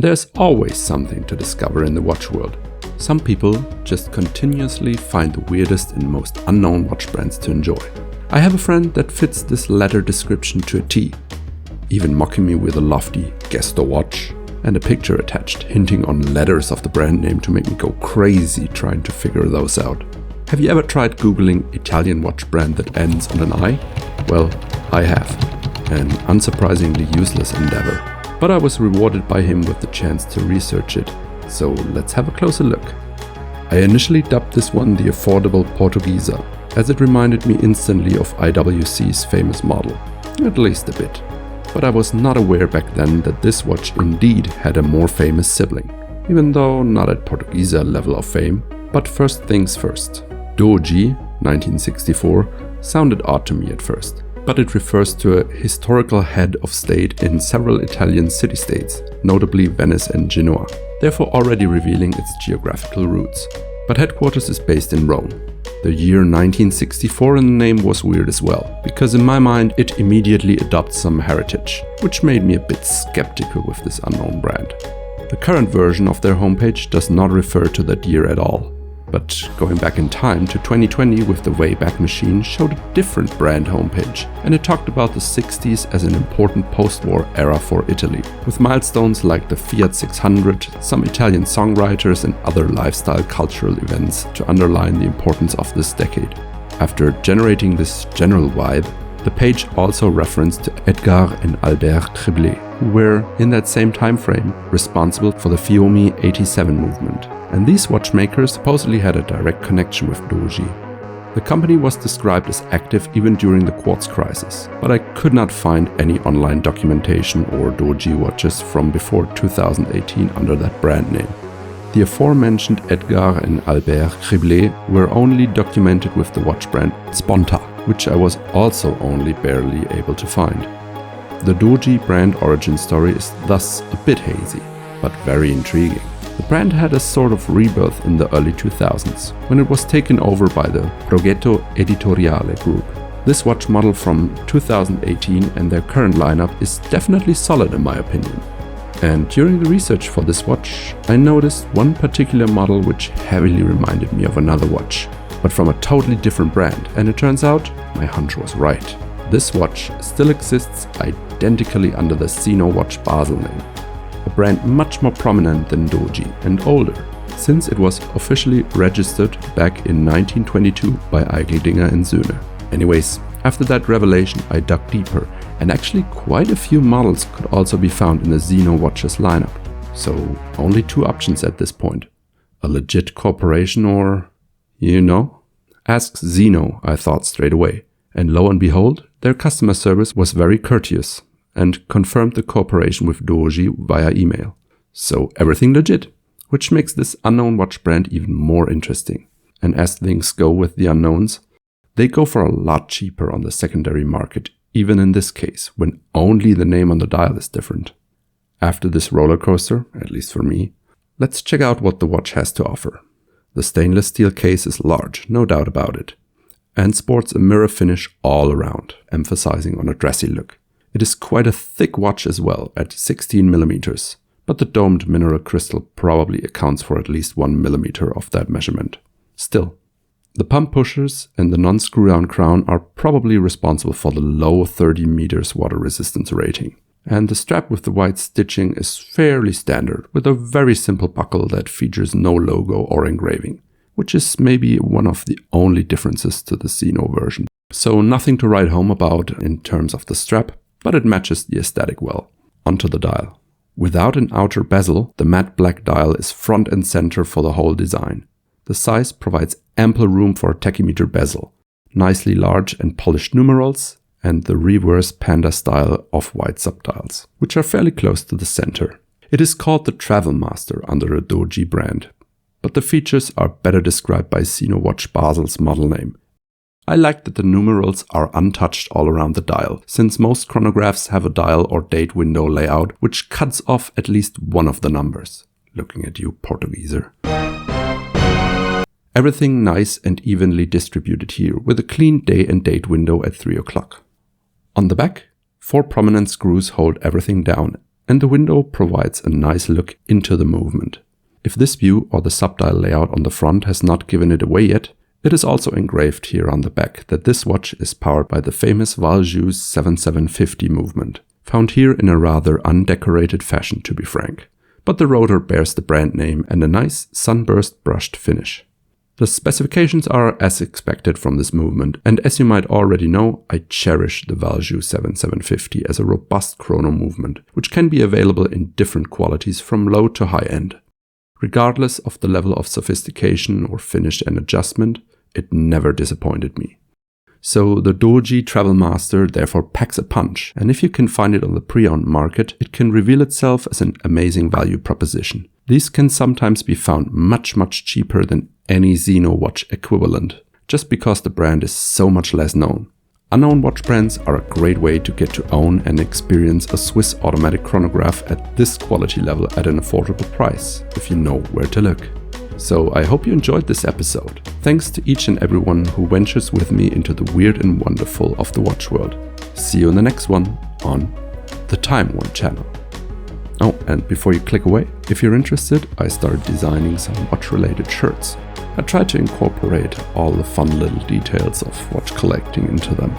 There's always something to discover in the watch world. Some people just continuously find the weirdest and most unknown watch brands to enjoy. I have a friend that fits this latter description to a T, even mocking me with a lofty "guess the watch" and a picture attached hinting on letters of the brand name to make me go crazy trying to figure those out. Have you ever tried googling Italian watch brand that ends on an I? Well, I have. An unsurprisingly useless endeavor. But I was rewarded by him with the chance to research it, so let's have a closer look. I initially dubbed this one the affordable Portugieser, as it reminded me instantly of IWC's famous model, at least a bit. But I was not aware back then that this watch indeed had a more famous sibling, even though not at Portugieser level of fame. But first things first. Dogi, 1964, sounded odd to me at first, but it refers to a historical head of state in several Italian city-states, notably Venice and Genoa, therefore already revealing its geographical roots. But headquarters is based in Rome. The year 1964 in the name was weird as well, because in my mind it immediately adopts some heritage, which made me a bit skeptical with this unknown brand. The current version of their homepage does not refer to that year at all. But going back in time to 2020 with the Wayback Machine showed a different brand homepage, and it talked about the 60s as an important post-war era for Italy, with milestones like the FIAT 600, some Italian songwriters and other lifestyle cultural events to underline the importance of this decade. After generating this general vibe, the page also referenced to Edgar and Albert Triblet, who were, in that same time frame, responsible for the FIOMI 87 movement. And these watchmakers supposedly had a direct connection with Dogi. The company was described as active even during the quartz crisis, but I could not find any online documentation or Dogi watches from before 2018 under that brand name. The aforementioned Edgar and Albert Triblet were only documented with the watch brand SPONTA, which I was also only barely able to find. The Dogi brand origin story is thus a bit hazy, but very intriguing. The brand had a sort of rebirth in the early 2000s, when it was taken over by the Progetto Editoriale group. This watch model from 2018 and their current lineup is definitely solid in my opinion. And during the research for this watch, I noticed one particular model which heavily reminded me of another watch, but from a totally different brand, and it turns out my hunch was right. This watch still exists identically under the ZENO Watch Basel name, a brand much more prominent than Dogi and older, since it was officially registered back in 1922 by Eigeldinger and Söhne. Anyways, after that revelation I dug deeper, and actually quite a few models could also be found in the ZENO Watches lineup. So only two options at this point. A legit corporation or, Ask ZENO, I thought straight away. And lo and behold, their customer service was very courteous and confirmed the cooperation with Dogi via email. So everything legit, which makes this unknown watch brand even more interesting. And as things go with the unknowns, they go for a lot cheaper on the secondary market, even in this case, when only the name on the dial is different. After this roller coaster, at least for me, let's check out what the watch has to offer. The stainless steel case is large, no doubt about it, and sports a mirror finish all around, emphasizing on a dressy look. It is quite a thick watch as well, at 16mm, but the domed mineral crystal probably accounts for at least 1mm of that measurement. Still, the pump pushers and the non-screw-down crown are probably responsible for the low 30 meters water resistance rating. And the strap with the white stitching is fairly standard, with a very simple buckle that features no logo or engraving, which is maybe one of the only differences to the ZENO version. So nothing to write home about in terms of the strap, but it matches the aesthetic well. Onto the dial. Without an outer bezel, the matte black dial is front and center for the whole design. The size provides ample room for a tachymeter bezel, nicely large and polished numerals, and the reverse panda style off-white subdials, which are fairly close to the center. It is called the Travel Master under a Dogi brand, but the features are better described by ZENO Watch Basel's model name. I like that the numerals are untouched all around the dial, since most chronographs have a dial or date window layout which cuts off at least one of the numbers. Looking at you, Portugieser. Everything nice and evenly distributed here, with a clean day and date window at 3 o'clock. On the back, 4 prominent screws hold everything down, and the window provides a nice look into the movement. If this view or the subdial layout on the front has not given it away yet, it is also engraved here on the back that this watch is powered by the famous Valjoux 7750 movement, found here in a rather undecorated fashion, to be frank. But the rotor bears the brand name and a nice sunburst brushed finish. The specifications are as expected from this movement, and as you might already know, I cherish the Valjoux 7750 as a robust chrono movement, which can be available in different qualities from low to high end. Regardless of the level of sophistication or finish and adjustment, it never disappointed me. So the Dogi Travel Master therefore packs a punch, and if you can find it on the pre-owned market, it can reveal itself as an amazing value proposition. These can sometimes be found much cheaper than any ZENO watch equivalent, just because the brand is so much less known. Unknown watch brands are a great way to get to own and experience a Swiss automatic chronograph at this quality level at an affordable price, if you know where to look. So I hope you enjoyed this episode. Thanks to each and everyone who ventures with me into the weird and wonderful of the watch world. See you in the next one on the Time One channel. Oh, and before you click away, if you're interested, I started designing some watch-related shirts. I tried to incorporate all the fun little details of watch collecting into them.